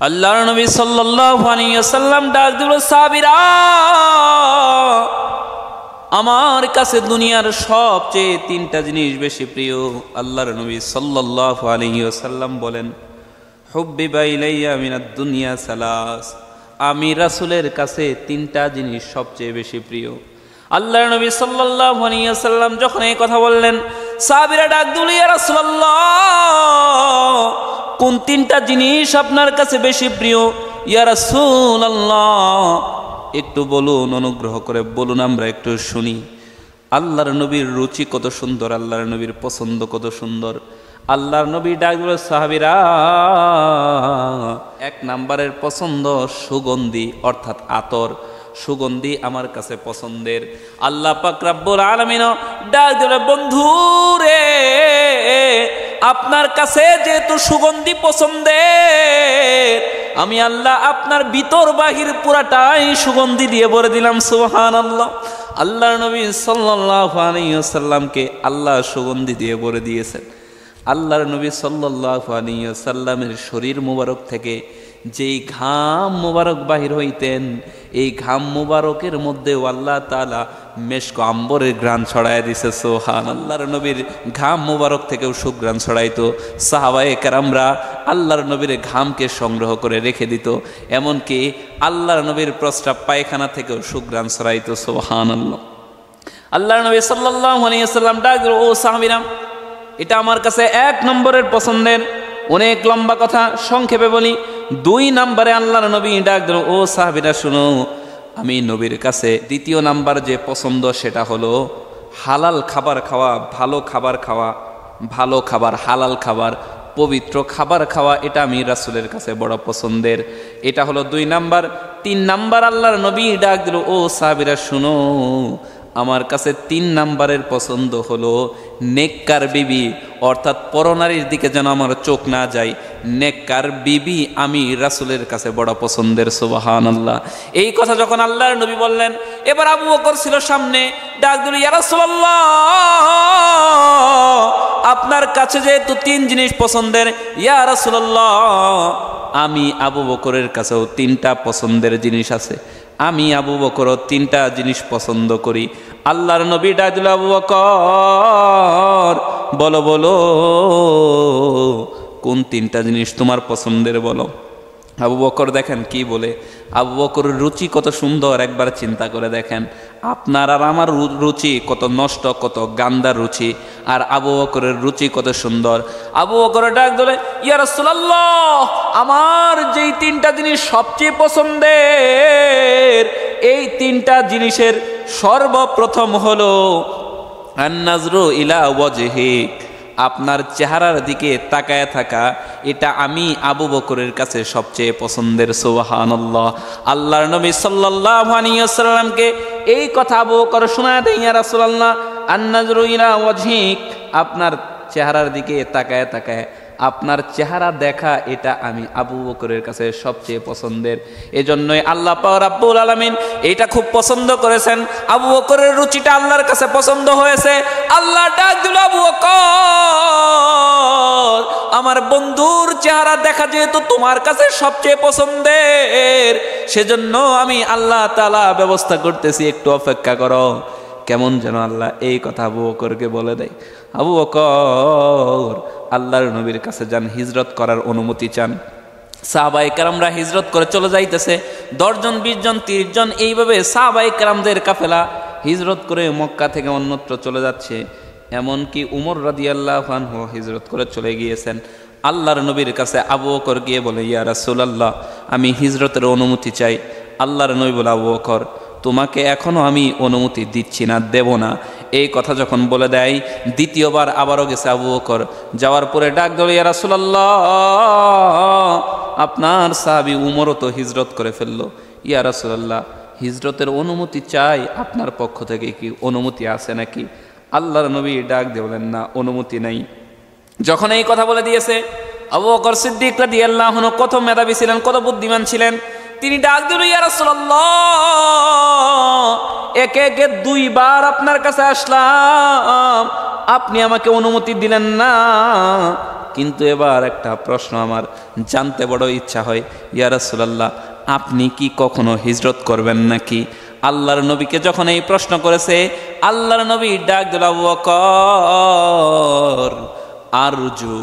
আল্লাহর নবী সাল্লাল্লাহু আলাইহি ওয়াসাল্লাম ডাক দিল, সাহাবীরা, আমার কাছে দুনিয়ার সবচেয়ে তিনটা জিনিস বেশি প্রিয়। আল্লাহর নবী সাল্লাল্লাহু আলাইহি ওয়াসাল্লাম বলেন, হুব্বিবা ইলাইয়া মিনাদ দুনিয়া সালাস, আমি রাসূলের কাছে তিনটা জিনিস সবচেয়ে বেশি প্রিয়। আল্লাহর নবী সাল্লাল্লাহু আলাইহি ওয়াসাল্লাম যখন এই কথা বললেন, সাহাবীরা ডাক দিল, ইয়া রাসূলুল্লাহ, কোন তিনটা জিনিস আপনার কাছে বেশি প্রিয়? ইয়া রাসূলুল্লাহ, একটু বলুন, অনুগ্রহ করে বলুন, আমরা একটু শুনি। আল্লাহর নবীর রুচি কত সুন্দর, আল্লাহর নবীর পছন্দ কত সুন্দর। আল্লাহর নবী ডাক দিল, সাহাবীরা, এক নাম্বারের পছন্দ সুগন্ধি, অর্থাৎ আতর। সুগন্ধি আমার কাছে পছন্দের। আল্লাহ পাক রব্বুল আলামিন ডাক দিল, বন্ধু রে, আপনার কাছে যেহেতু সুগন্ধি পছন্দের, আমি আল্লাহ আপনার ভিতর বাহির পুরাটাই সুগন্ধি দিয়ে ভরে দিলাম। সুবহানাল্লাহ। আল্লাহর নবী সাল্লাল্লাহু আলাইহি ওয়াসাল্লামকে আল্লাহ সুগন্ধি দিয়ে ভরে দিয়েছেন। আল্লাহর নবী সাল্লাল্লাহু আলাইহি ওয়াসাল্লামের শরীর মুবারক থেকে যেই ঘাম মুবারক বাহির হইতেন, এই ঘাম মুবারকের মধ্যে আল্লাহ তাআলা মেশক আম্বরের ঘ্রাণ ছড়ায় দিছে। সুবহানাল্লাহ। আল্লাহর নবীর ঘাম মুবারক থেকেও সুঘ্রাণ ছড়াইতো। সাহাবায়ে কেরামরা আল্লাহর নবীর ঘামকে সংগ্রহ করে রেখে দিত, এমনকি আল্লাহর নবীর প্রস্রাব পায়খানা থেকেও সুঘ্রাণ ছড়াইতো। সুবহানাল্লাহ। আল্লাহর নবী সাল্লাল্লাহু আলাইহি ওয়াসাল্লাম ডাক দিল, ও সাহাবীরা, এটা আমার কাছে এক নম্বরের পছন্দের। অনেক লম্বা কথা, সংক্ষেপে বলি। দুই নম্বরে আল্লাহর নবী ডাক দিল, ও সাহাবীরা শুনো, আমি নবীর কাছে দ্বিতীয় নাম্বার যে পছন্দ সেটা হলো হালাল খাবার খাওয়া, ভালো খাবার খাওয়া, ভালো খাবার, হালাল খাবার, পবিত্র খাবার খাওয়া, এটা আমি রাসূলের কাছে বড় পছন্দের। এটা হলো দুই নাম্বার। তিন নাম্বার আল্লাহর নবী ডাক দিল, ও সাহাবীরা শুনো, আমার কাছে তিন নাম্বারের পছন্দ হলো নেককার বিবি, অর্থাৎ পরনারীর দিকে যেন আমার চোখ না যায়। নেককার বিবি আমি রাসূলের কাছে বড় পছন্দের। সুবহানাল্লাহ। এই কথা যখন আল্লাহর নবী বললেন, এবার আবু বকর ছিল সামনে, ডাক দিল, ইয়া রাসূলুল্লাহ, আপনার কাছে যেহেতু তিন জিনিস পছন্দের, ইয়া রাসূলুল্লাহ, আমি আবু বকরের কাছেও তিনটা পছন্দের জিনিস আছে। আমি আবু বকরও তিনটা জিনিস পছন্দ করি। আল্লাহর নবী ডাক দিল, আবু বকর, বলো বলো, কোন তিনটা জিনিস তোমার পছন্দের বলো। আবু বকর দেখেন কি বলে। আবু বকরের রুচি কত সুন্দর, একবার চিন্তা করে দেখেন। আপনার আর আমার রুচি কত নষ্ট, কত গান্দার রুচি, আর আবু বকরের রুচি কত সুন্দর। আবু বকর ডাক দিলে, ইয়া রাসূলুল্লাহ, আমার যেই তিনটা জিনিস সবচেয়ে পছন্দের, এই তিনটা জিনিসের সর্বপ্রথম হলো আন-নাজরু ইলা ওয়াজহিক, আপনার চেহারার দিকে তাকায় থাকা, এটা আমি আবু বকরের কাছে সবচেয়ে পছন্দের। সুবহানাল্লাহ। আল্লাহর নবী সাল্লাল্লাহু আলাইহি ওয়াসাল্লামকে এই কথা আবু বকর শোনায় দেন, ইয়া রাসূলুল্লাহ, আন-নাজরু ইলা ওয়াজহিক, আপনার চেহারার দিকে তাকায় তাকায় আপনার চেহারা দেখা, এটা আমি আবু বকরের কাছে সবচেয়ে পছন্দের। এজন্যই আল্লাহ পাক রব্বুল আলামিন এটা খুব পছন্দ করেছেন। আবু বকরের রুচিটা আল্লাহর কাছে পছন্দ হয়েছে। আল্লাহ ডাক দিল, আবু বকর, আমার বন্ধুর চেহারা দেখা যেহেতু তোমার কাছে সবচেয়ে পছন্দের, সেজন্য আমি আল্লাহ তাআলা ব্যবস্থা করতেছি, একটু অপেক্ষা করো। কেমন যেন আল্লাহ এই কথা আবু বকরকে বলে দেয়। আবু বকর আল্লাহর নবীর কাছে যান, হিজরত করার অনুমতি চান। সাহাবায়ে কেরামরা হিজরত করে চলে যাইতেছে, 10 জন, 20 জন, 30 জন, এইভাবে সাহাবায়ে কেরামদের কাফেলা হিজরত করে মক্কা থেকে অন্যত্র চলে যাচ্ছে। এমনকি উমর রাদিয়াল্লাহু আনহু হিজরত করে চলে গিয়েছেন। আল্লাহর নবীর কাছে আবু বকর গিয়ে বলে, ইয়া রাসূলুল্লাহ, আমি হিজরতের অনুমতি চাই। আল্লাহর নবী বলে, আবু বকর, তোমাকে এখনো আমি অনুমতি দিচ্ছি না, দেব না। এই কথা যখন বলে দেয়, দ্বিতীয়বার আবারও গেছে আবু বকর। যাওয়ার পরে ডাক দিল, ইয়া রাসূলুল্লাহ, আপনার সাহাবী উমরও তো হিজরত করে ফেললো। ইয়া রাসূলুল্লাহ, হিজরতের অনুমতি চাই, আপনার পক্ষ থেকে কি অনুমতি আছে নাকি? আল্লাহর নবী ডাক দিয়ে বলেন, না, অনুমতি নাই। যখন এই কথা বলে দিয়েছে, আবু বকর সিদ্দিক রাদিয়াল্লাহু আনহু কত মেধাবী ছিলেন, কত বুদ্ধিমান ছিলেন। তিনি ডাক দিল, ইয়া রাসূলুল্লাহ, একে একে 2 বার আপনার কাছে আসলাম, আপনি আমাকে অনুমতি দিলেন না। কিন্তু এবার একটা প্রশ্ন আমার জানতে বড় ইচ্ছা হয়, ইয়া রাসূলুল্লাহ, আপনি কি কখনো হিজরত করবেন নাকি? আল্লাহর নবীকে যখন এই প্রশ্ন করেছে, আল্লাহর নবী ডাক দিল, আবু বকর, আরজু,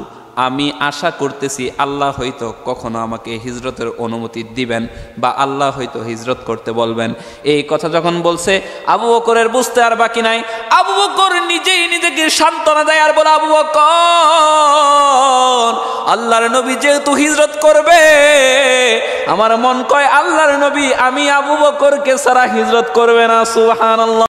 আমি আশা করতেছি আল্লাহ হয়তো কখনো আমাকে হিজরতের অনুমতি দিবেন বা আল্লাহ হয়তো হিজরত করতে বলবেন। এই কথা যখন বলছে, আবু বকরের বুঝতে আর বাকি নাই। আবু বকর নিজেই নিজেকে সান্ত্বনা দেয় আর বলে, আবু বকর, আল্লাহর নবী যেহেতু হিজরত করবে, আমার মন কয় আল্লাহর নবী আমি আবু বকরকে ছাড়া হিজরত করবে না। সুবহানাল্লাহ।